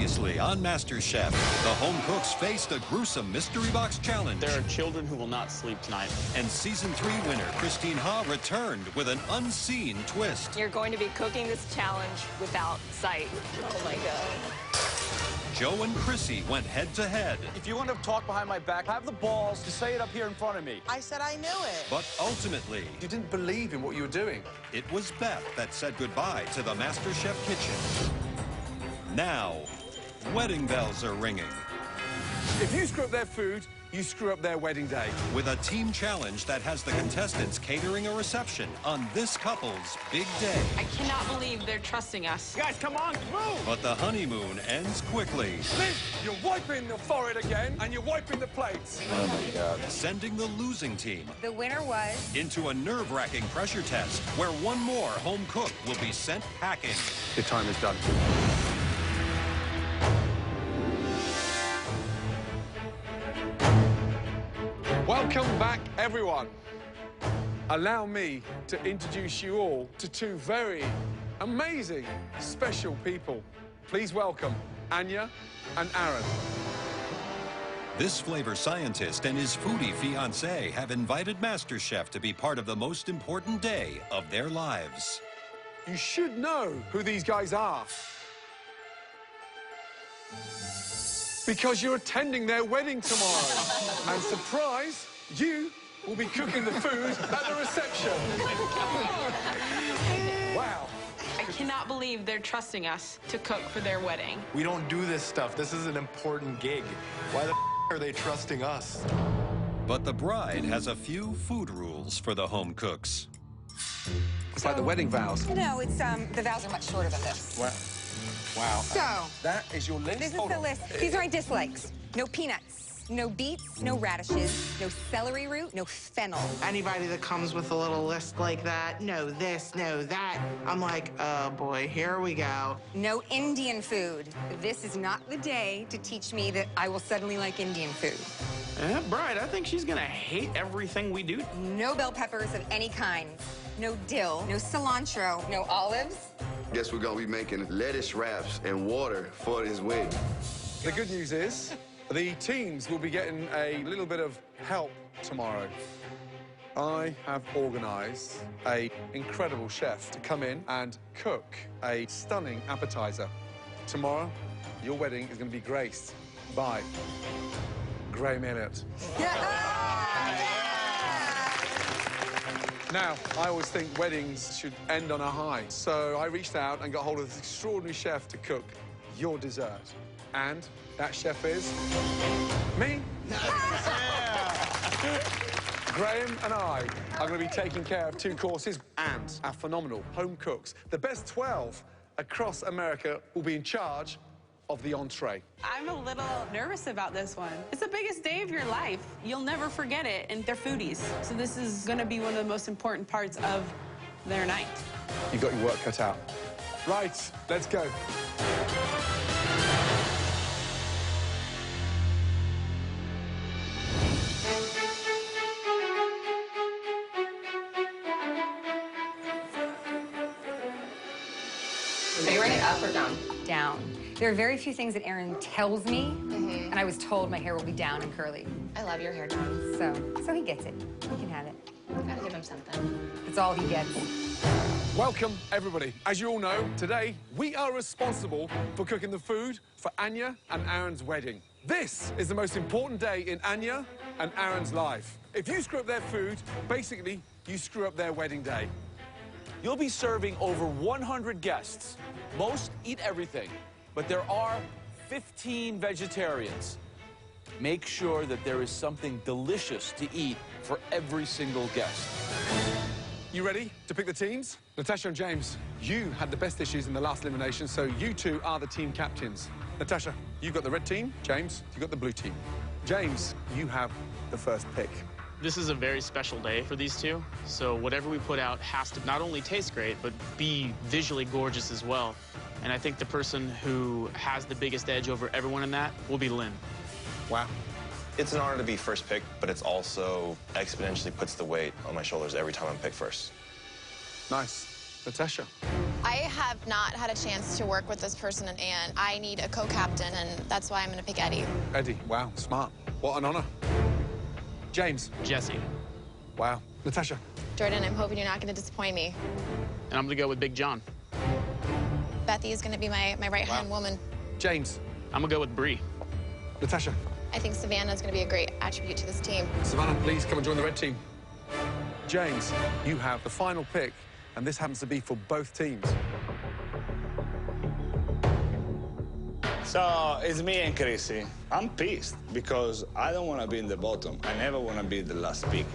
Previously on MasterChef, the home cooks faced a gruesome mystery box challenge. There are children who will not sleep tonight. And Season 3 winner Christine Ha returned with an unseen twist. You're going to be cooking this challenge without sight. Oh, my God. Joe and Chrissy went head-to-head. If you want to talk behind my back, have the balls to say it up here in front of me. I said I knew it. But ultimately, You didn't believe in what you were doing. it was Beth that said goodbye to the MasterChef kitchen. Now, wedding bells are ringing. If you screw up their food, you screw up their wedding day. With a team challenge that has the contestants catering a reception on this couple's big day. I cannot believe they're trusting us. Guys, come on, move! But the honeymoon ends quickly, Liz, you're wiping the forehead again, and you're wiping the plates. Oh, my God. sending the losing team The winner was... into a nerve-wracking pressure test where one more home cook will be sent packing. Your time is done. Welcome back, everyone. Allow me to introduce you all to two very amazing, special people. Please welcome Anya and Aaron. This flavor scientist and his foodie fiancé have invited MasterChef to be part of the most important day of their lives. You should know who these guys are, because you're attending their wedding tomorrow. And surprise, you will be cooking the food at the reception. Wow. I cannot believe they're trusting us to cook for their wedding. We don't do this stuff. This is an important gig. Why the are they trusting us? But the bride has a few food rules for the home cooks. It's like the wedding vows. No, it's, the vows are much shorter than this. Wow. Wow. So, That is your list? this is Hold the on. list. These are my dislikes. No peanuts, no beets, no radishes, no celery root, no fennel. Anybody that comes with a little list like that, no this, no that, I'm like, oh boy, here we go. No Indian food. This is not the day to teach me that I will suddenly like Indian food. Bride, I think she's gonna hate everything we do. No bell peppers of any kind. No dill, no cilantro, no olives. Guess we're gonna be making lettuce wraps and water for this wedding. The good news is the teams will be getting a little bit of help tomorrow. I have organised an incredible chef to come in and cook a stunning appetizer. Tomorrow, your wedding is going to be graced by Graham Elliott. Now, I always think weddings should end on a high, so I reached out and got hold of this extraordinary chef to cook your dessert. And that chef is me. Graham and I are going to be taking care of 2 courses, and our phenomenal home cooks, the best 12 across America, will be in charge of the entree. I'm a little nervous about this one. It's the biggest day of your life. You'll never forget it, and they're foodies. So this is gonna be one of the most important parts of their night. You've got your work cut out. Right, let's go. Are you running up or down? Down. There are very few things that Aaron tells me, and I was told my hair will be down and curly. I love your hair down. So he gets it. He can have it. Gotta give him something. That's all he gets. Welcome, everybody. As you all know, today we are responsible for cooking the food for Anya and Aaron's wedding. This is the most important day in Anya and Aaron's life. If you screw up their food, basically, you screw up their wedding day. You'll be serving over 100 guests. Most eat everything, but there are 15 vegetarians. Make sure that there is something delicious to eat for every single guest. You ready to pick the teams? Natasha and James, you had the best dishes in the last elimination, so you two are the team captains. Natasha, you've got the red team. James, you've got the blue team. James, you have the first pick. This is a very special day for these two, so whatever we put out has to not only taste great, but be visually gorgeous as well. And I think the person who has the biggest edge over everyone in that will be Lynn. Wow. It's an honor to be first picked, but it's also exponentially puts the weight on my shoulders every time I'm picked first. Nice. Natasha. I have not had a chance to work with this person, and I need a co-captain, and that's why I'm going to pick Eddie. Eddie, wow, smart. What an honor. James. Jesse. Wow. Natasha. Jordan, I'm hoping you're not going to disappoint me. And I'm going to go with Big John. Bethy is going to be my right-hand woman. James. I'm going to go with Bree. Natasha. I think Savannah is going to be a great attribute to this team. Savannah, please come and join the red team. James, you have the final pick, and this happens to be for both teams. So it's me and Chrissy. I'm pissed because I don't want to be in the bottom. I never want to be the last pick.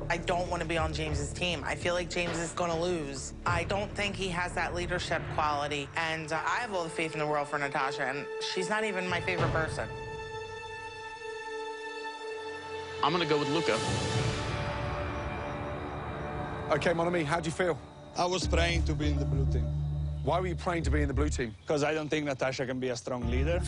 I don't want to be on James's team. I feel like James is going to lose. I don't think he has that leadership quality, and I have all the faith in the world for Natasha, and she's not even my favorite person. I'm going to go with Luca. Okay, mon ami, how do you feel? I was praying to be in the blue team. Why were you praying to be in the blue team? Because I don't think Natasha can be a strong leader,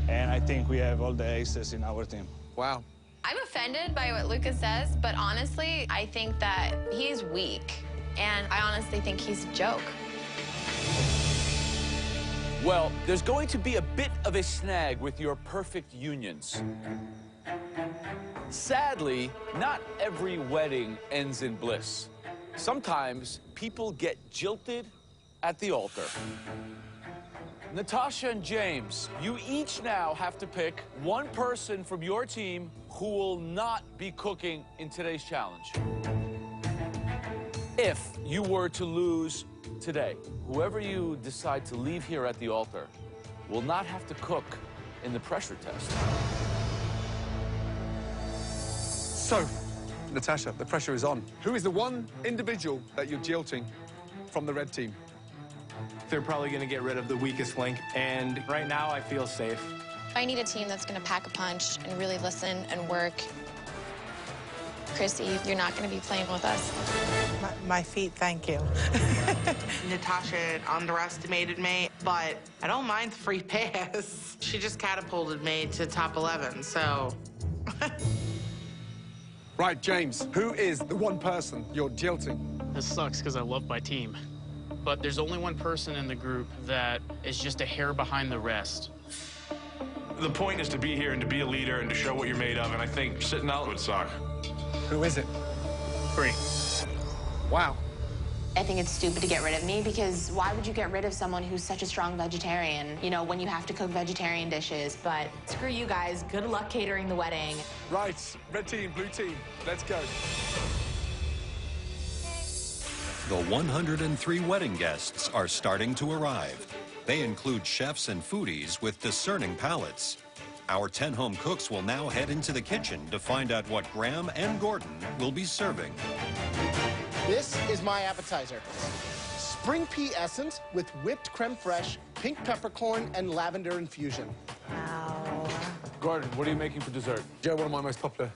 and I think we have all the aces in our team. Wow. I'm offended by what Lucas says, but honestly, I think that he's weak, and I honestly think he's a joke. Well, there's going to be a bit of a snag with your perfect unions. Sadly, not every wedding ends in bliss. Sometimes people get jilted at the altar. Natasha and James, you each now have to pick one person from your team who will not be cooking in today's challenge. If you were to lose today, whoever you decide to leave here at the altar will not have to cook in the pressure test. So, Natasha, the pressure is on. Who is the one individual that you're jilting from the red team? They're probably going to get rid of the weakest link, and right now I feel safe. I need a team that's going to pack a punch and really listen and work. Chrissy, you're not going to be playing with us. My feet, thank you. Natasha underestimated me, but I don't mind the free pass. She just catapulted me to top 11, so... Right, James, who is the one person you're jilting? This sucks because I love my team. But there's only one person in the group that is just a hair behind the rest. The point is to be here and to be a leader and to show what you're made of, and I think sitting out would suck. Who is it? Bree. Wow. I think it's stupid to get rid of me because why would you get rid of someone who's such a strong vegetarian, you know, when you have to cook vegetarian dishes? But screw you guys. Good luck catering the wedding. Right. Red team, blue team. Let's go. The 103 wedding guests are starting to arrive. They include chefs and foodies with discerning palates. Our 10 home cooks will now head into the kitchen to find out what Graham and Gordon will be serving. This is my appetizer. Spring pea essence with whipped creme fraiche, pink peppercorn, and lavender infusion. Wow. Gordon, what are you making for dessert? Joe, one of my most popular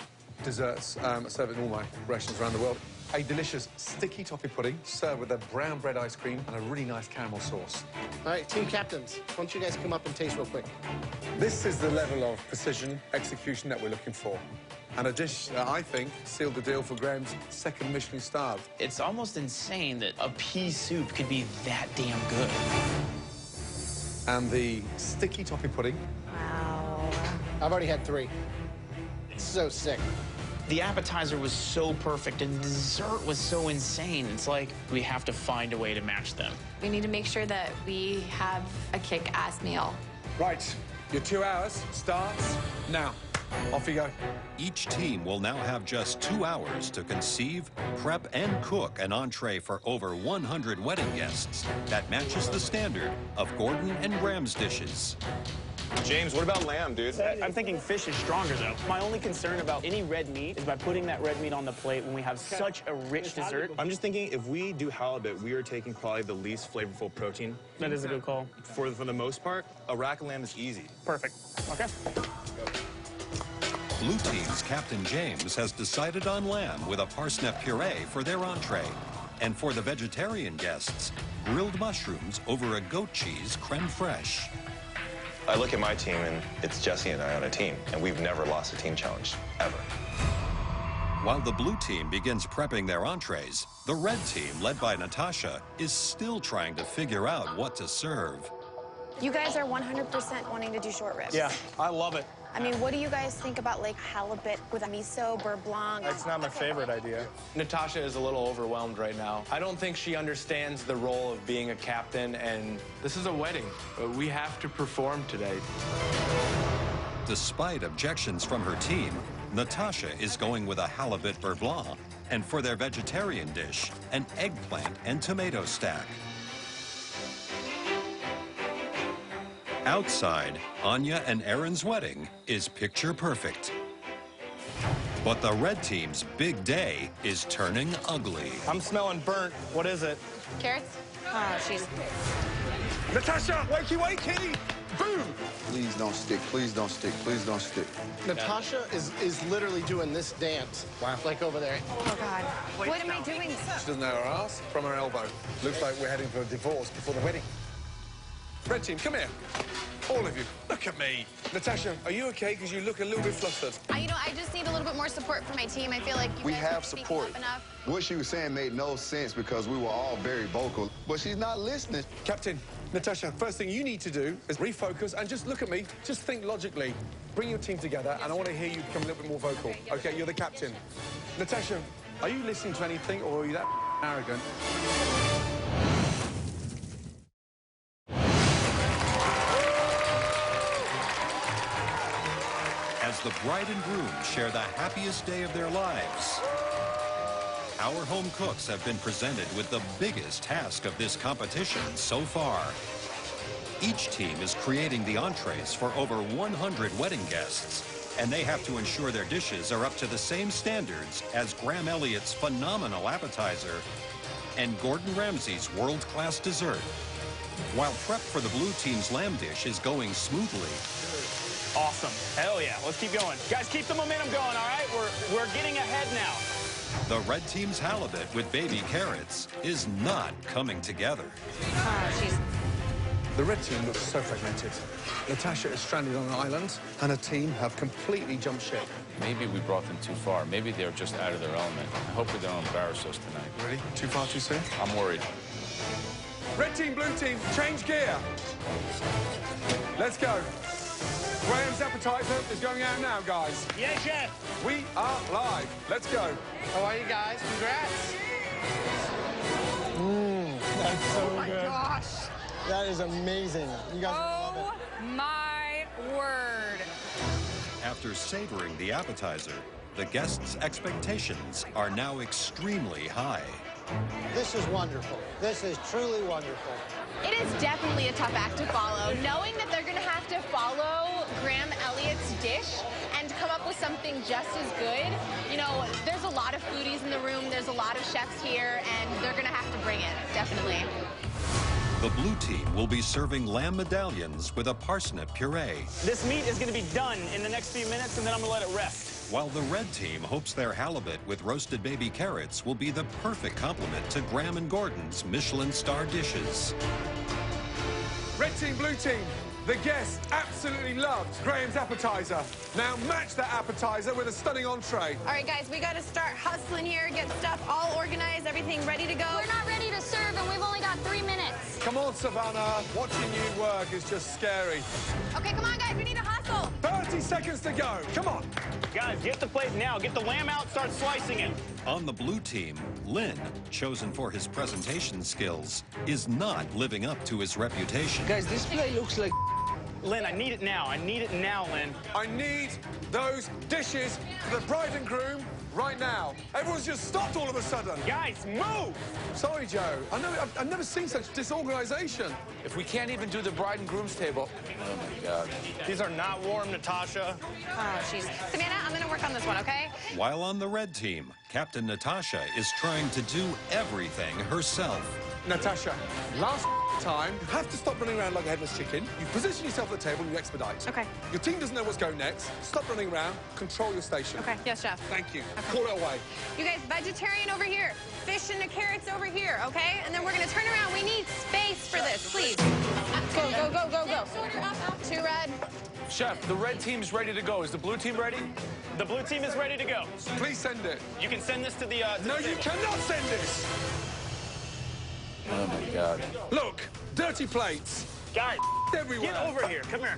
desserts. I serve it in all my restaurants around the world. A delicious sticky toffee pudding served with a brown bread ice cream and a really nice caramel sauce. All right, team captains, why don't you guys come up and taste real quick? This is the level of precision execution that we're looking for. And a dish that I think sealed the deal for Graham's second Michelin star. It's almost insane that a pea soup could be that damn good. And the sticky toffee pudding. Wow. I've already had 3. It's so sick. The appetizer was so perfect, and the dessert was so insane. It's like we have to find a way to match them. We need to make sure that we have a kick-ass meal. Right, your 2 hours starts now. Off you go. Each team will now have just 2 hours to conceive, prep, and cook an entree for over 100 wedding guests that matches the standard of Gordon and Graham's dishes. James, what about lamb, dude? I'm thinking fish is stronger, though. My only concern about any red meat is by putting that red meat on the plate when we have such a rich dessert. I'm just thinking if we do halibut, we are taking probably the least flavorful protein. That is a good call. For the most part, a rack of lamb is easy. Perfect. Okay. Blue team's Captain James has decided on lamb with a parsnip puree for their entree. And for the vegetarian guests, grilled mushrooms over a goat cheese creme fraiche. I look at my team, and it's Jesse and I on a team, and we've never lost a team challenge, ever. While the blue team begins prepping their entrees, the red team, led by Natasha, is still trying to figure out what to serve. You guys are 100% wanting to do short ribs. Yeah, I love it. I mean, what do you guys think about like halibut with a miso, beurre blanc? It's not my favorite idea. Natasha is a little overwhelmed right now. I don't think she understands the role of being a captain, and this is a wedding. We have to perform today. Despite objections from her team, Natasha is going with a halibut beurre blanc, and for their vegetarian dish, an eggplant and tomato stack. Outside, Anya and Aaron's wedding is picture perfect. But the red team's big day is turning ugly. I'm smelling burnt. What is it? Carrots? Oh, she's... Natasha, wakey, wakey! Boom! Please don't stick, please don't stick, please don't stick. Natasha is literally doing this dance. Wow. Like over there. Oh, God. What am I doing? She doesn't know her ass from her elbow. Looks like we're heading for a divorce before the wedding. Red team, come here. All of you, look at me. Natasha, are you okay? Because you look a little bit flustered. You know, I just need a little bit more support from my team. I feel like you We guys have aren't speaking support. up enough. What she was saying made no sense because we were all very vocal, but she's not listening. Captain, Natasha, first thing you need to do is refocus and just look at me. Just think logically. Bring your team together, and I want to hear you become a little bit more vocal. Okay, you're the captain. Natasha, are you listening to anything, or are you that arrogant? As the bride and groom share the happiest day of their lives, our home cooks have been presented with the biggest task of this competition so far. Each team is creating the entrees for over 100 wedding guests, and they have to ensure their dishes are up to the same standards as Graham Elliott's phenomenal appetizer and Gordon Ramsay's world-class dessert. While prep for the blue team's lamb dish is going smoothly, Awesome. Hell yeah. Let's keep going. Guys, keep the momentum going, all right? We're getting ahead now. the red team's halibut with baby carrots is not coming together. The red team looks so fragmented. Natasha is stranded on an island, and her team have completely jumped ship. Maybe we brought them too far. Maybe they're just out of their element. I hope they don't embarrass us tonight. Really? Too far, too soon? I'm worried. Red team, blue team, change gear. Let's go. Graham's appetizer is going out now, guys. Yeah, chef. We are live. Let's go. How are you guys? Congrats. That's so Oh my good. gosh. That is amazing. You guys are gonna love Oh my word. After savoring the appetizer, the guests' expectations are now extremely high. it. This is wonderful. This is truly wonderful. It is definitely a tough act to follow, knowing that they're going to have to follow Graham Elliott's dish and come up with something just as good. You know, there's a lot of foodies in the room, there's a lot of chefs here, and they're going to have to bring it, definitely. The blue team will be serving lamb medallions with a parsnip puree, This meat is going to be done in the next few minutes, and then I'm going to let it rest. while the red team hopes their halibut with roasted baby carrots will be the perfect complement to Graham and Gordon's Michelin star dishes. Red team, blue team, the guests absolutely loved Graham's appetizer. Now match that appetizer with a stunning entree. All right, guys, we got to start hustling here, get stuff all organized, everything ready to go. We're not ready to serve, and we've only got 3 minutes. Come on, Savannah. Watching you work is just scary. Okay, come on, guys, we need to hustle. 30 seconds to go. Come on. Guys, get the plate now. Get the lamb out, start slicing it. On the blue team, Lynn, chosen for his presentation skills, is not living up to his reputation. Guys, this plate looks like... Lynn, I need it now. I need it now, Lynn. I need those dishes for the bride and groom right now. Everyone's just stopped all of a sudden. Guys, move! Sorry, Joe. I've never seen such disorganization. If we can't even do the bride and groom's table. Oh, my God. These are not warm, Natasha. Oh, jeez. Savannah, I'm going to work on this one, okay? While on the red team, Captain Natasha is trying to do everything herself. Natasha, last time, you have to stop running around like a headless chicken. You position yourself at the table and you expedite. Okay. Your team doesn't know what's going next. Stop running around. Control your station. Okay, yes, chef. Thank you. Okay. Call it away. You guys, vegetarian over here, fish and the carrots over here, okay? And then we're going to turn around. We need space for this, please. Go, go, go, go, go. 2 red. Chef, the red team's ready to go. Is the blue team ready? The blue team is ready to go. Please send it. You can send this to the. No, you cannot send this. Oh my God. Look, dirty plates. Guys, everywhere. get over here. Come here.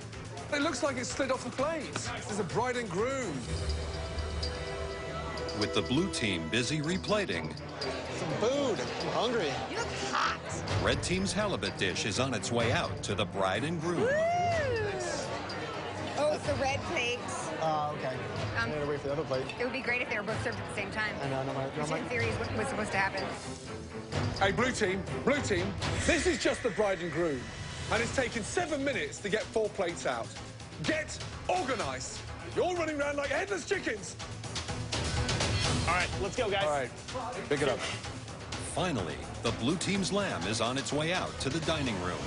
It looks like it slid off the plates. There's a bride and groom. With the blue team busy replating, Some food. I'm hungry. You look hot. red team's halibut dish is on its way out to the bride and groom. Woo! Oh, it's the red plates. Oh, okay. I gotta wait for the other plate. It would be great if they were both served at the same time. I know, Which in theory is what was supposed to happen. Hey, blue team, this is just the bride and groom. And it's taken 7 minutes to get 4 plates out. Get organized. You're all running around like headless chickens. All right, let's go, guys. All right, pick it up. Finally, the blue team's lamb is on its way out to the dining room.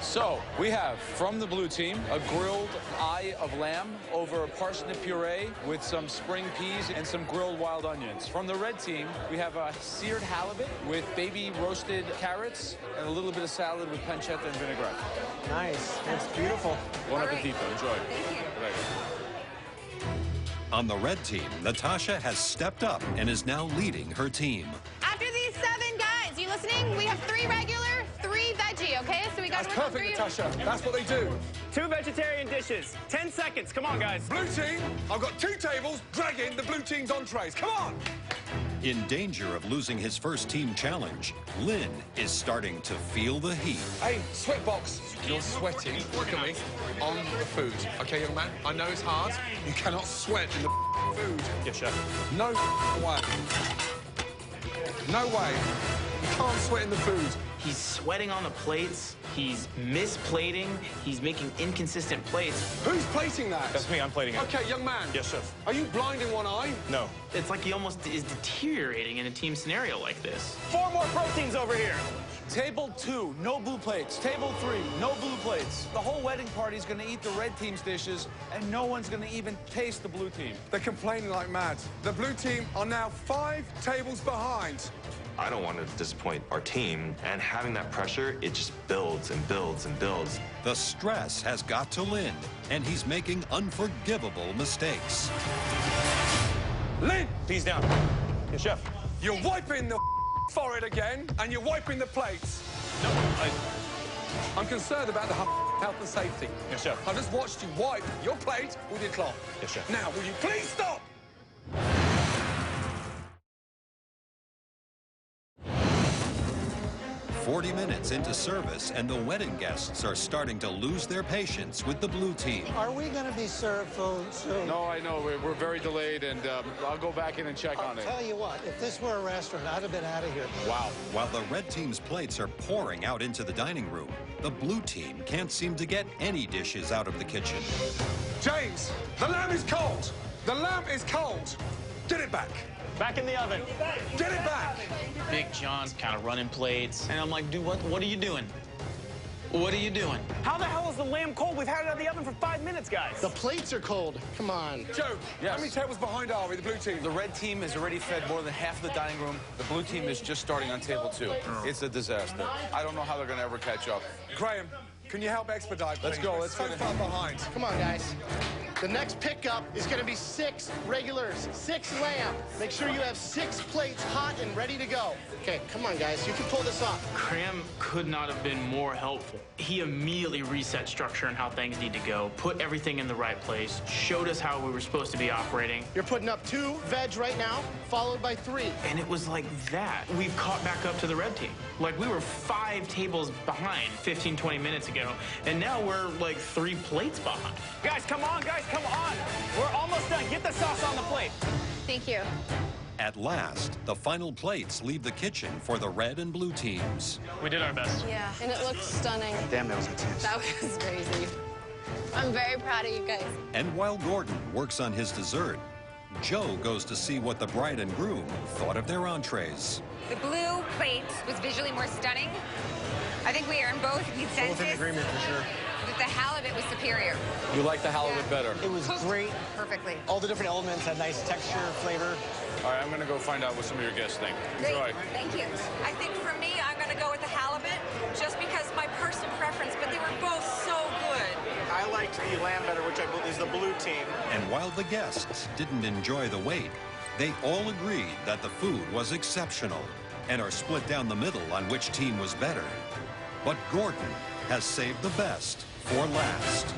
So, we have, from the blue team, a grilled eye of lamb over a parsnip puree with some spring peas and some grilled wild onions. From the red team, we have a seared halibut with baby roasted carrots and a little bit of salad with pancetta and vinaigrette. Nice. That's beautiful. Bon appetito. Enjoy. Thank you. On the red team, Natasha has stepped up and is now leading her team. After these 7 guys, you listening? We have 3 regular, 3 veggie, okay? So we got That's perfect, Natasha. That's what they do. 2 vegetarian dishes. 10 seconds. Come on, guys. Blue team, I've got 2 tables dragging the blue team's entrees. Come on. In danger of losing his first team challenge, Lynn is starting to feel the heat. Hey, sweatbox, you're sweating, look at me, on the food. Okay, young man, I know it's hard. You cannot sweat in the food. Yes, chef. No way. No way. You can't sweat in the food. He's sweating on the plates. He's misplating. He's making inconsistent plates. Who's plating that? That's me. I'm plating it. Okay, young man. Yes, chef. Are you blind in one eye? No. It's like he almost is deteriorating in a team scenario like this. 4 more proteins over here. Table 2, no blue plates. Table 3, no blue plates. The whole wedding party's gonna eat the red team's dishes, and no one's gonna even taste the blue team. They're complaining like mad. The blue team are now 5 tables behind. I don't want to disappoint our team, and having that pressure, it just builds and builds and builds. The stress has got to Lynn, and he's making unforgivable mistakes. Lynn! Peas down. Yes, chef. You're wiping the forehead again, and you're wiping the plates. No, I'm concerned about the health and safety. Yes, chef. I just watched you wipe your plate with your cloth. Yes, chef. Now, will you please stop? 40 minutes into service, and the wedding guests are starting to lose their patience with the blue team. Are we going to be served food soon? No, I know. We're very delayed, and I'll go back in and check on it. I'll tell you what, if this were a restaurant, I'd have been out of here. Wow. While the red team's plates are pouring out into the dining room, the blue team can't seem to get any dishes out of the kitchen. James, the lamb is cold. The lamb is cold. Get it back. Back in the oven. Get it back. Big John's kind of running plates. And I'm like, dude, what are you doing? What are you doing? How the hell is the lamb cold? We've had it out of the oven for 5 minutes, guys. The plates are cold. Come on. Joe, how many tables behind are we, the blue team? The red team has already fed more than half the dining room. The blue team is just starting on table 2. It's a disaster. I don't know how they're going to ever catch up. Graham, can you help expedite, please? Let's go. We're Let's so get it. far behind. Come on, guys. The next pickup is going to be 6 regulars, 6 lamb. Make sure you have 6 plates hot and ready to go. Okay, come on, guys. You can pull this off. Graham could not have been more helpful. He immediately reset structure and how things need to go, put everything in the right place, showed us how we were supposed to be operating. You're putting up 2 veg right now, followed by 3. And it was like that. We've caught back up to the red team. Like, we were 5 tables behind 15, 20 minutes ago, and now we're like 3 plates behind. Guys, come on, guys, come on. We're almost done. Get the sauce on the plate. Thank you. At last, the final plates leave the kitchen for the red and blue teams. We did our best. Yeah, and it looks stunning. Damn, that was intense. That was crazy. I'm very proud of you guys. And while Gordon works on his dessert, Joe goes to see what the bride and groom thought of their entrees. The blue plate was visually more stunning. I think we are in both consensus. Both in agreement for sure. That the halibut was superior. You like the halibut better? It was great. Perfectly. All the different elements had nice texture, flavor. All right, I'm going to go find out what some of your guests think. Enjoy. Thank you. I think for me, I'm going to go with the halibut just because my personal preference, but they were both so good. I liked the lamb better, which I believe is the blue team. And while the guests didn't enjoy the wait, they all agreed that the food was exceptional and are split down the middle on which team was better. But Gordon has saved the best for last.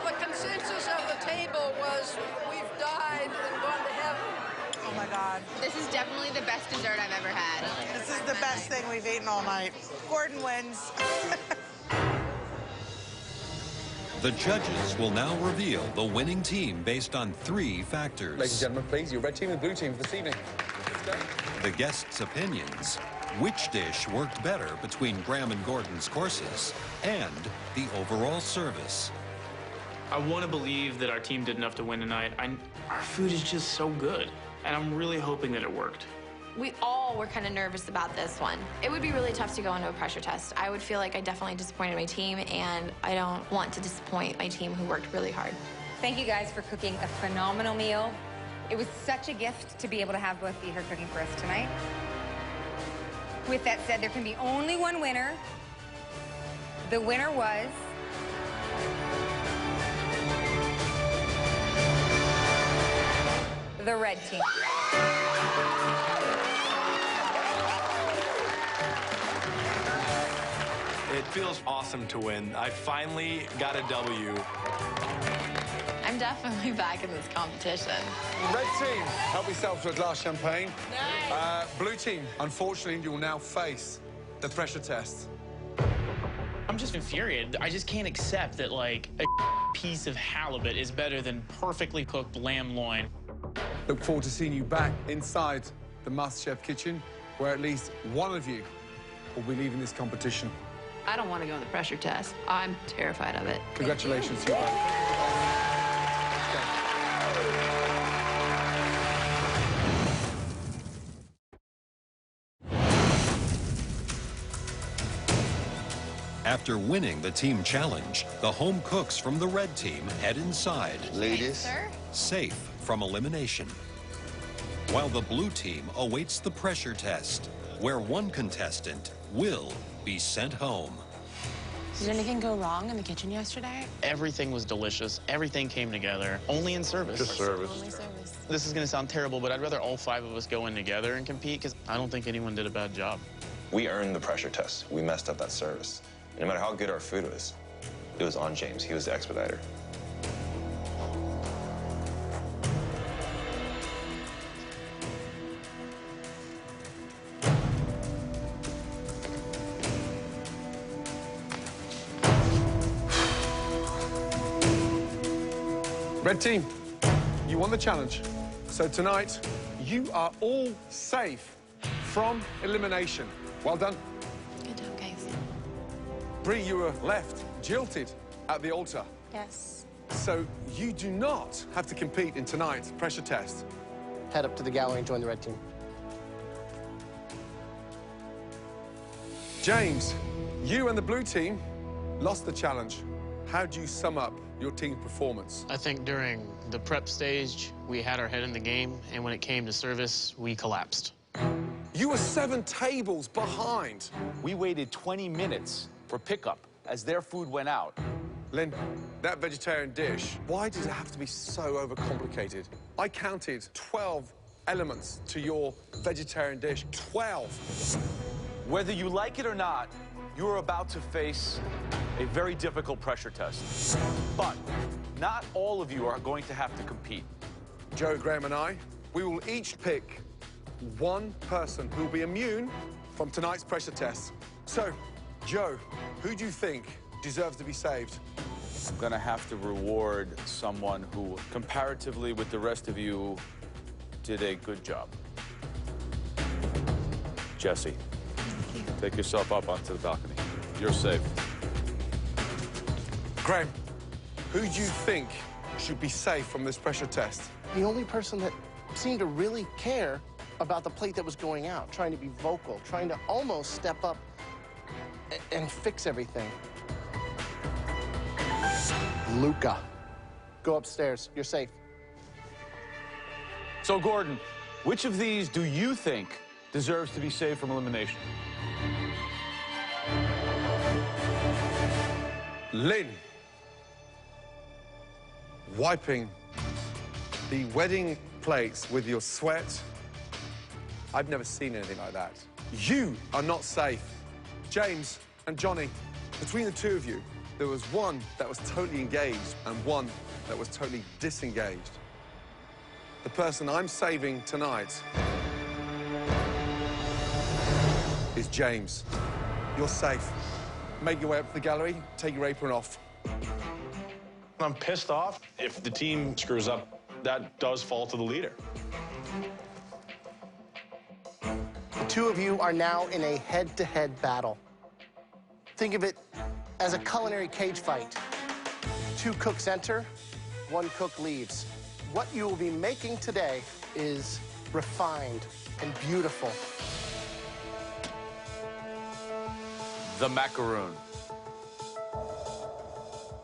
The consensus of the table was we've died and gone to heaven. Oh my God. This is definitely the best dessert I've ever had. This is the best thing we've eaten all night. Gordon wins. The judges will now reveal the winning team based on 3 factors. Ladies and gentlemen, please, your red team and blue team for this evening. The guests' opinions, which dish worked better between Graham and Gordon's courses, and the overall service. I want to believe that our team did enough to win tonight. Our food is just so good, and I'm really hoping that it worked. We all were kind of nervous about this one. It would be really tough to go into a pressure test. I would feel like I definitely disappointed my team, and I don't want to disappoint my team who worked really hard. Thank you guys for cooking a phenomenal meal. It was such a gift to be able to have both be here cooking for us tonight. With that said, there can be only one winner. The winner was... the red team. It feels awesome to win. I finally got a W. I'm definitely back in this competition. Red team, help yourself to a glass of champagne. Nice. Blue team, unfortunately, you will now face the pressure test. I'm just infuriated. I just can't accept that, like, a piece of halibut is better than perfectly cooked lamb loin. Look forward to seeing you back inside the MasterChef kitchen, where at least one of you will be leaving this competition. I don't want to go on the pressure test. I'm terrified of it. Congratulations to you both. After winning the team challenge, the home cooks from the red team head inside. Ladies. Safe from elimination. While the blue team awaits the pressure test, where one contestant will be sent home. Did anything go wrong in the kitchen yesterday? Everything was delicious. Everything came together. Only in service. Just service. Only service. This is going to sound terrible, but I'd rather all 5 of us go in together and compete, because I don't think anyone did a bad job. We earned the pressure test. We messed up that service. No matter how good our food was, it was on James. He was the expediter. Red team, you won the challenge. So tonight, you are all safe from elimination. Well done. Good job, guys. Bree, you were left jilted at the altar. Yes. So you do not have to compete in tonight's pressure test. Head up to the gallery and join the red team. James, you and the blue team lost the challenge. How do you sum up your team's performance? I think during the prep stage, we had our head in the game, and when it came to service, we collapsed. You were 7 tables behind. We waited 20 minutes for pickup as their food went out. Lynn, that vegetarian dish, why does it have to be so overcomplicated? I counted 12 elements to your vegetarian dish. 12. Whether you like it or not, you are about to face a very difficult pressure test. But not all of you are going to have to compete. Joe, Graham, and I, we will each pick one person who will be immune from tonight's pressure test. So, Joe, who do you think deserves to be saved? I'm gonna have to reward someone who, comparatively with the rest of you, did a good job. Jesse, take yourself up onto the balcony. You're safe. Graham, who do you think should be safe from this pressure test? The only person that seemed to really care about the plate that was going out, trying to be vocal, trying to almost step up and fix everything. Luca, go upstairs. You're safe. So, Gordon, which of these do you think deserves to be saved from elimination? Lynn, wiping the wedding plates with your sweat. I've never seen anything like that. You are not safe. James and Johnny, between the two of you, there was one that was totally engaged and one that was totally disengaged. The person I'm saving tonight is James. You're safe. Make your way up to the gallery, take your apron off. I'm pissed off. If the team screws up, that does fall to the leader. The two of you are now in a head-to-head battle. Think of it as a culinary cage fight. 2 cooks enter, 1 cook leaves. What you will be making today is refined and beautiful. The macaroon.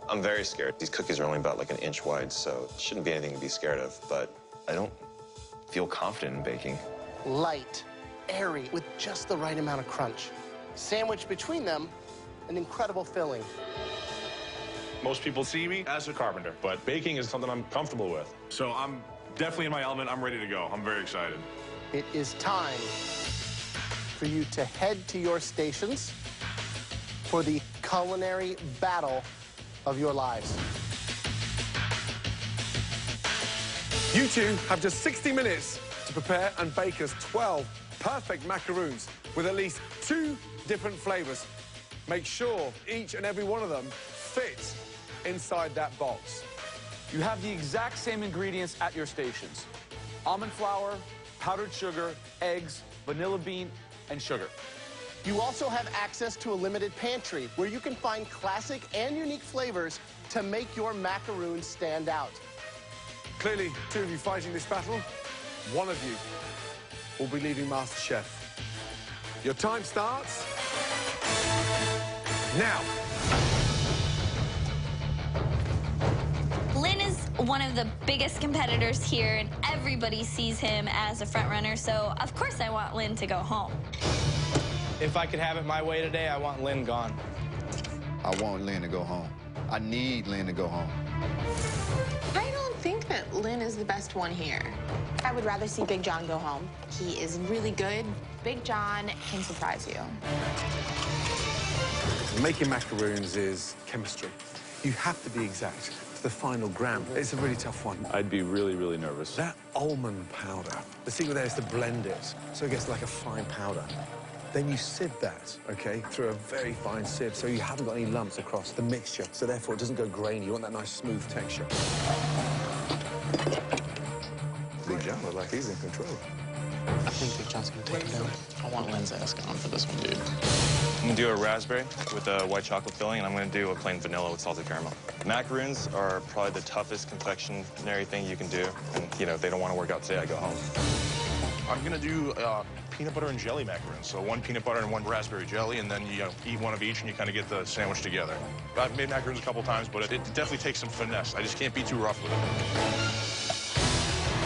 I'm very scared. These cookies are only about like an inch wide, so it shouldn't be anything to be scared of, but I don't feel confident in baking. Light, airy, with just the right amount of crunch. Sandwiched between them, an incredible filling. Most people see me as a carpenter, but baking is something I'm comfortable with. So I'm definitely in my element. I'm ready to go. I'm very excited. It is time for you to head to your stations for the culinary battle of your lives. You two have just 60 minutes to prepare and bake us 12 perfect macaroons with at least 2 different flavors. Make sure each and every one of them fits inside that box. You have the exact same ingredients at your stations. Almond flour, powdered sugar, eggs, vanilla bean, and sugar. You also have access to a limited pantry where you can find classic and unique flavors to make your macaroons stand out. Clearly, 2 of you fighting this battle, 1 of you will be leaving MasterChef. Your time starts now. Lynn is one of the biggest competitors here, and everybody sees him as a front runner, so of course I want Lynn to go home. If I could have it my way today, I want Lynn gone. I want Lynn to go home. I need Lynn to go home. I don't think that Lynn is the best one here. I would rather see Big John go home. He is really good. Big John can surprise you. Making macaroons is chemistry. You have to be exact to the final gram. It's a really tough one. I'd be really, really nervous. That almond powder, the secret there is to blend it so it gets like a fine powder. Then you sieve that, okay, through a very fine sieve so you haven't got any lumps across the mixture, so therefore it doesn't go grainy. You want that nice smooth texture. Big John looks like he's in control. I think Big John's gonna take it down. I want Lynn's ass gone for this one, dude. I'm gonna do a raspberry with a white chocolate filling, and I'm gonna do a plain vanilla with salted caramel. Macaroons are probably the toughest confectionery thing you can do, and, you know, if they don't want to work out today, I go home. I'm gonna do peanut butter and jelly macaroons. So 1 peanut butter and 1 raspberry jelly, and then you eat 1 of each, and you kind of get the sandwich together. I've made macaroons a couple times, but it definitely takes some finesse. I just can't be too rough with it.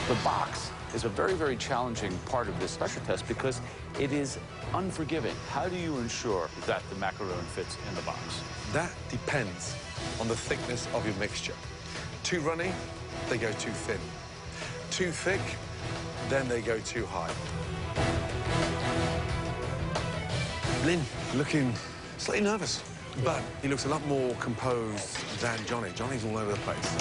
The box is a very, very challenging part of this pressure test because it is unforgiving. How do you ensure that the macaroon fits in the box? That depends on the thickness of your mixture. Too runny, they go too thin. Too thick, then they go too high. Lynn looking slightly nervous, but he looks a lot more composed than Johnny. Johnny's all over the place.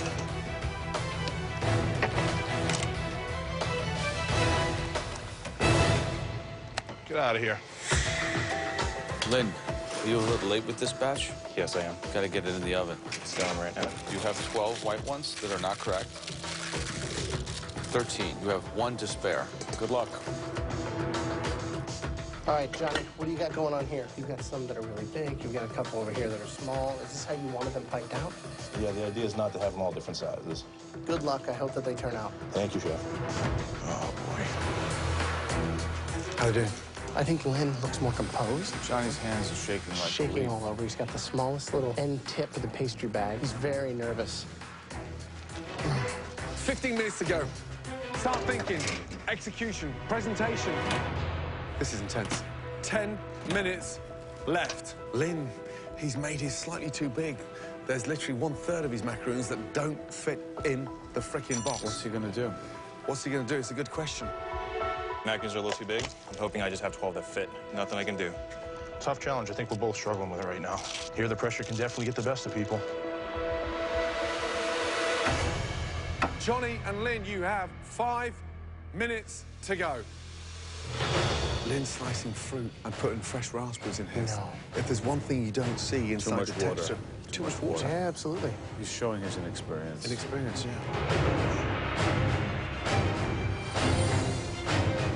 Get out of here. Lynn, are you a little late with this batch? Yes, I am. Got to get it in the oven. It's going right now. You have 12 white ones that are not correct. 13. You have 1 to spare. Good luck. All right, Johnny, what do you got going on here? You've got some that are really big. You've got a couple over here that are small. Is this how you wanted them piped out? Yeah, the idea is not to have them all different sizes. Good luck. I hope that they turn out. Thank you, Chef. Oh, boy. How are you doing? I think Lynn looks more composed. Johnny's hands are shaking like Shaking all over. He's got the smallest little end tip of the pastry bag. He's very nervous. 15 minutes to go. Start thinking. Execution. Presentation. This is intense. 10 minutes left. Lynn, he's made his slightly too big. There's literally 1/3 of his macaroons that don't fit in the frickin' box. What's he gonna do? What's he gonna do? It's a good question. Macaroons are a little too big. I'm hoping I just have 12 that fit. Nothing I can do. Tough challenge. I think we're both struggling with it right now. Here, the pressure can definitely get the best of people. Johnny and Lynn, you have 5 minutes to go. Lynn's slicing fruit and putting fresh raspberries in his. No. If there's one thing you don't see inside the water. texture, too much water. Yeah, absolutely. He's showing his inexperience. Inexperience, yeah.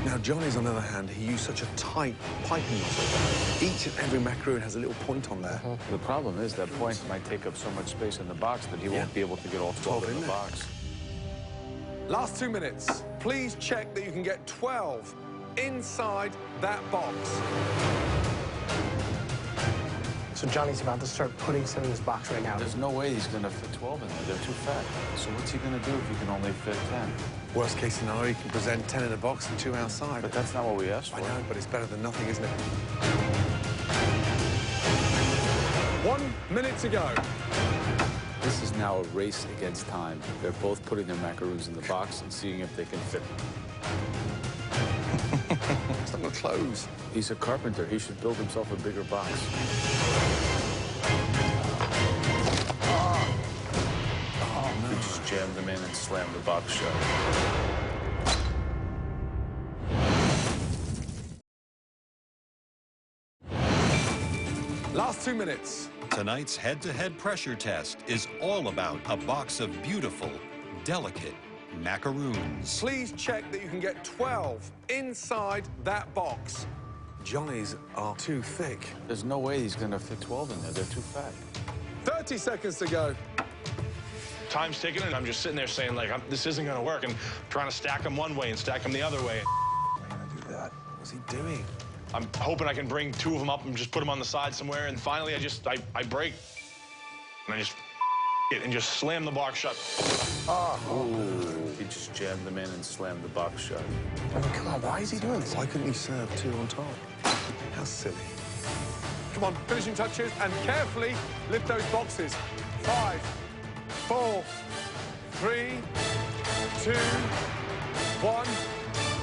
Now, Johnny's, on the other hand, he used such a tight piping nozzle. Each and every macaroon has a little point on there. The problem is that point might take up so much space in the box that he won't be able to get all 12 in the box. Last 2 minutes. Please check that you can get 12 inside that box. So Johnny's about to start putting some in his box right now. There's no way he's gonna fit 12 in there. They're too fat. So what's he gonna do if he can only fit 10? Worst case scenario, you can present 10 in a box and 2 outside. But that's not what we asked for. I know, but it's better than nothing, isn't it? 1 minute to go. This is now a race against time. They're both putting their macaroons in the box and seeing if they can fit. It's not gonna close. He's a carpenter. He should build himself a bigger box. Oh, no. He just jammed them in and slammed the box shut. Last 2 minutes. Tonight's head-to-head pressure test is all about a box of beautiful, delicate macaroons. Please check that you can get 12 inside that box. Johnny's are too thick. There's no way he's gonna fit 12 in there. They're too fat. 30 seconds to go. Time's ticking, and I'm just sitting there saying, like, this isn't going to work, and trying to stack them one way and stack them the other way. Why are you gonna do that? What's he doing? I'm hoping I can bring 2 of them up and just put them on the side somewhere, and finally I break. And I just it and just slam the box shut. Oh. He just jammed them in and slammed the box shut. I mean, come on, why is he doing this? Why couldn't he serve 2 on top? How silly. Come on, finishing touches, and carefully lift those boxes. 5, 4, 3, 2, 1,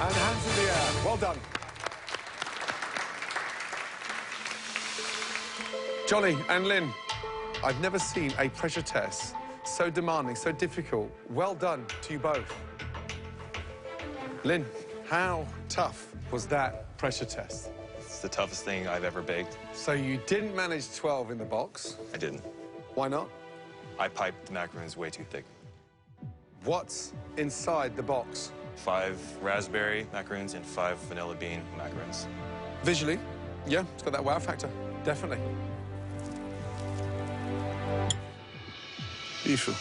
and hands in the air. Well done. Johnny and Lynn, I've never seen a pressure test so demanding, so difficult. Well done to you both. Lynn, how tough was that pressure test? It's the toughest thing I've ever baked. So you didn't manage 12 in the box. I didn't. Why not? I piped the macaroons way too thick. What's inside the box? 5 raspberry macaroons and 5 vanilla bean macaroons. Visually, yeah, it's got that wow factor, definitely. Beautiful.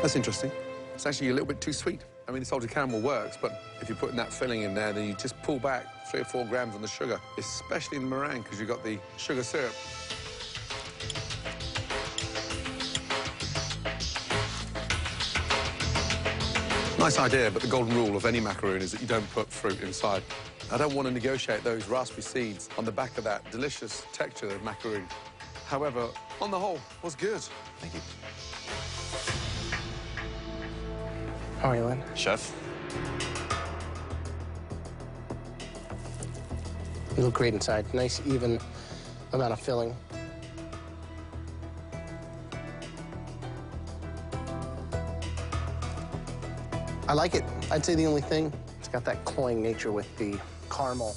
That's interesting. It's actually a little bit too sweet. I mean, the salted caramel works, but if you're putting that filling in there, then you just pull back 3 or 4 grams on the sugar, especially in the meringue, because you've got the sugar syrup. Nice idea, but the golden rule of any macaroon is that you don't put fruit inside. I don't want to negotiate those raspberry seeds on the back of that delicious texture of macaroon. However, on the whole, was good. Thank you. How are you, Lynn? Chef? You look great inside. Nice, even amount of filling. I like it. I'd say the only thing, it's got that cloying nature with the caramel.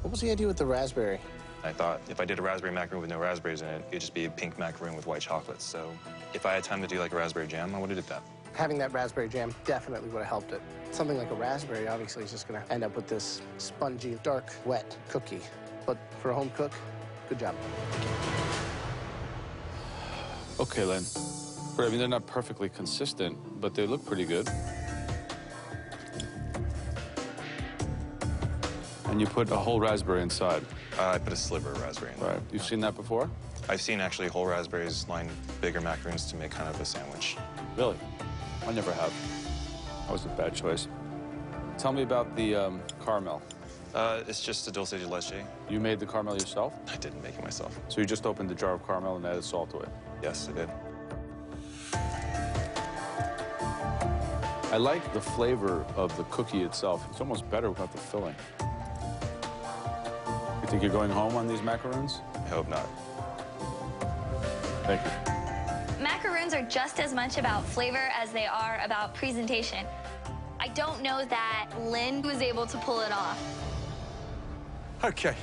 What was the idea with the raspberry? I thought if I did a raspberry macaroon with no raspberries in it, it'd just be a pink macaroon with white chocolate. So if I had time to do like a raspberry jam, I would have did that. Having that raspberry jam definitely would have helped it. Something like a raspberry obviously is just gonna end up with this spongy, dark, wet cookie. But for a home cook, good job. Okay, Lynn. I mean, they're not perfectly consistent, but they look pretty good. And you put a whole raspberry inside. I put a sliver of raspberry in there. Right. You've seen that before? I've seen actually whole raspberries line bigger macaroons to make kind of a sandwich. Really? I never have. That was a bad choice. Tell me about the caramel. It's just a dulce de leche. You made the caramel yourself? I didn't make it myself. So you just opened the jar of caramel and added salt to it? Yes, I did. I like the flavor of the cookie itself. It's almost better without the filling. You think you're going home on these macaroons? I hope not. Thank you. Macaroons are just as much about flavor as they are about presentation. I don't know that Lynn was able to pull it off. Okay.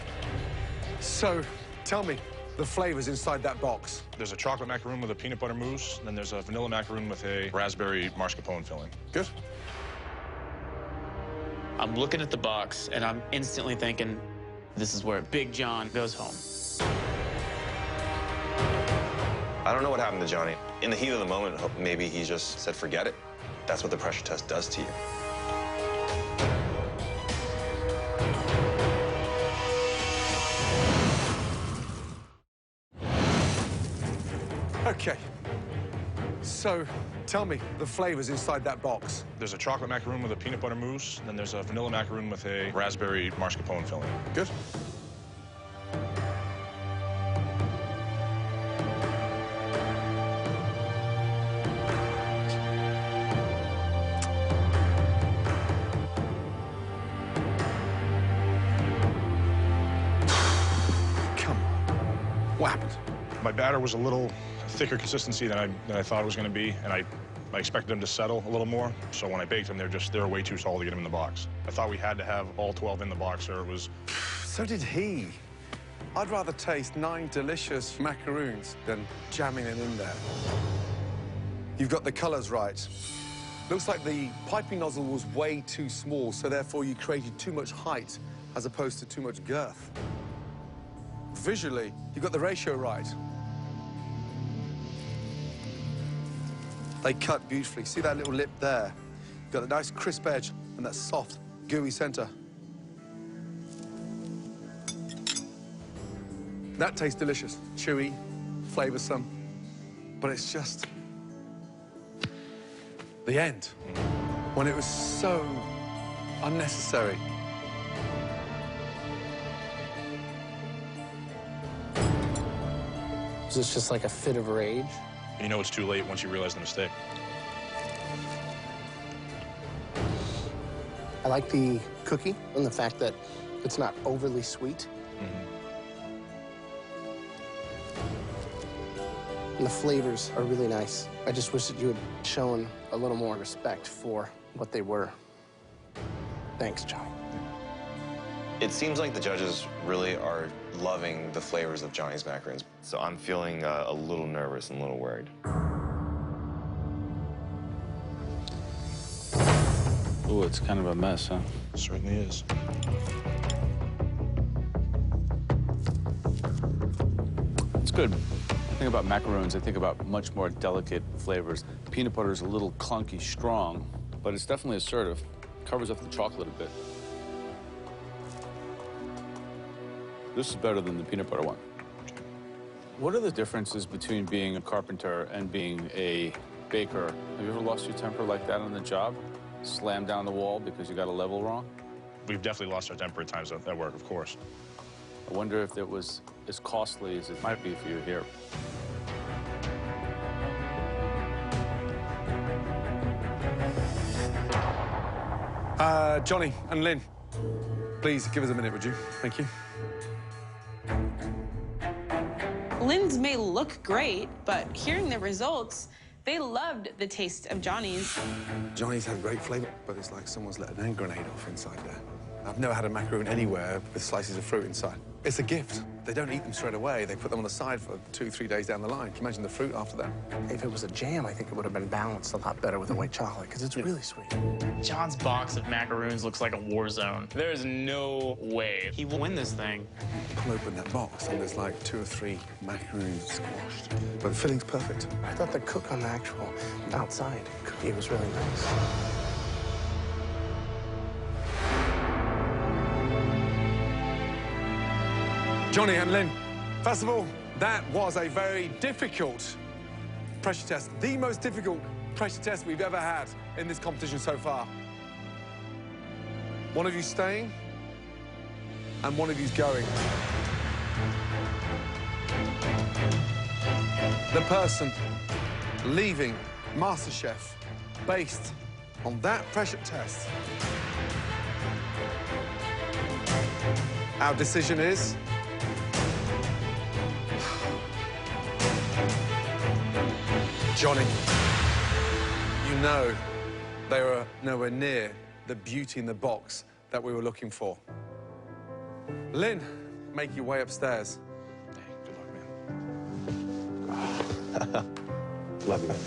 So, tell me the flavors inside that box. There's a chocolate macaroon with a peanut butter mousse, and then there's a vanilla macaroon with a raspberry mascarpone filling. Good. I'm looking at the box, and I'm instantly thinking, this is where Big John goes home. I don't know what happened to Johnny. In the heat of the moment, maybe he just said, forget it. That's what the pressure test does to you. Okay. So, tell me the flavors inside that box. There's a chocolate macaroon with a peanut butter mousse, and then there's a vanilla macaroon with a raspberry mascarpone filling. Good. What happened? My batter was a little thicker consistency than I thought it was going to be, and I expected them to settle a little more. So when I baked them, they were way too tall to get them in the box. I thought we had to have all 12 in the box, or it was... So did he. I'd rather taste 9 delicious macaroons than jamming it in there. You've got the colors right. Looks like the piping nozzle was way too small, so therefore you created too much height as opposed to too much girth. Visually, you got the ratio right. They cut beautifully. See that little lip there? You've got the nice crisp edge and that soft, gooey center. That tastes delicious. Chewy, flavorsome, but it's just the end, when it was so unnecessary. Is this just like a fit of rage? You know it's too late once you realize the mistake. I like the cookie and the fact that it's not overly sweet. And the flavors are really nice. I just wish that you had shown a little more respect for what they were. Thanks, Johnny. It seems like the judges really are loving the flavors of Johnny's macaroons. So I'm feeling a little nervous and a little worried. Ooh, it's kind of a mess, huh? It certainly is. It's good. I think about macaroons, I think about much more delicate flavors. Peanut butter is a little clunky strong, but it's definitely assertive. Covers up the chocolate a bit. This is better than the peanut butter one. What are the differences between being a carpenter and being a baker? Have you ever lost your temper like that on the job? Slammed down the wall because you got a level wrong? We've definitely lost our temper at times at work, of course. I wonder if it was as costly as it might be for you here. Johnny and Lynn, please give us a minute, would you? Thank you. Lynn's may look great, but hearing the results, they loved the taste of Johnny's. Johnny's had great flavor, but it's like someone's let an hand grenade off inside there. I've never had a macaroon anywhere with slices of fruit inside. It's a gift. They don't eat them straight away. They put them on the side for 2-3 days down the line. Can you imagine the fruit after that? If it was a jam, I think it would have been balanced a lot better with the white chocolate, because it's really sweet. John's box of macaroons looks like a war zone. There is no way he will win this thing. Pull open that box, and there's like 2 or 3 macaroons squashed. But the filling's perfect. I thought the cook on the actual outside cookie was really nice. Johnny and Lynn, first of all, that was a very difficult pressure test. The most difficult pressure test we've ever had in this competition so far. One of you staying, and one of you's going. The person leaving MasterChef based on that pressure test. Our decision is... Johnny. You know they were nowhere near the beauty in the box that we were looking for. Lynn, make your way upstairs. Hey, good luck, man. Love you, man.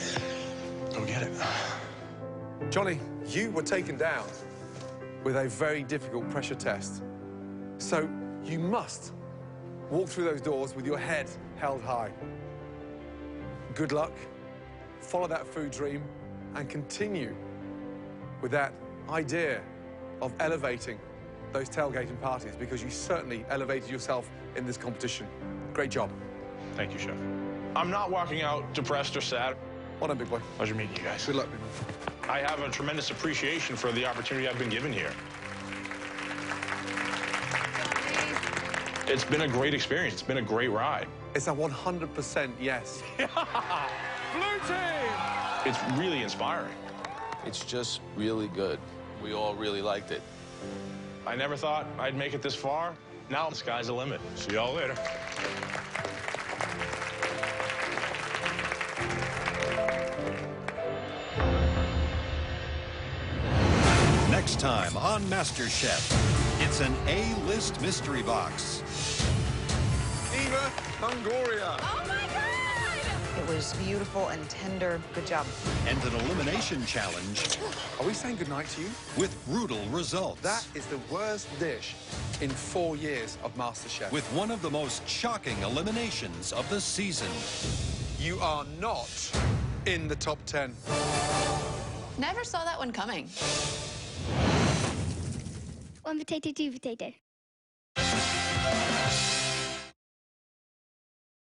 Go get it. Johnny, you were taken down with a very difficult pressure test. So you must walk through those doors with your head held high. Good luck, follow that food dream, and continue with that idea of elevating those tailgating parties, because you certainly elevated yourself in this competition. Great job. Thank you, Chef. I'm not walking out depressed or sad. Well done, big boy. Pleasure meeting you guys. Good luck, big boy. I have a tremendous appreciation for the opportunity I've been given here. It's been a great experience. It's been a great ride. It's a 100% yes. Blue team! It's really inspiring. It's just really good. We all really liked it. I never thought I'd make it this far. Now the sky's the limit. See y'all later. Next time on MasterChef, it's an A-list mystery box. Eva Longoria. Oh my God! It was beautiful and tender. Good job. And an elimination challenge. Are we saying goodnight to you? With brutal results. That is the worst dish in 4 years of MasterChef. With one of the most shocking eliminations of the season. You are not in the top 10. Never saw that one coming. One potato, two potato.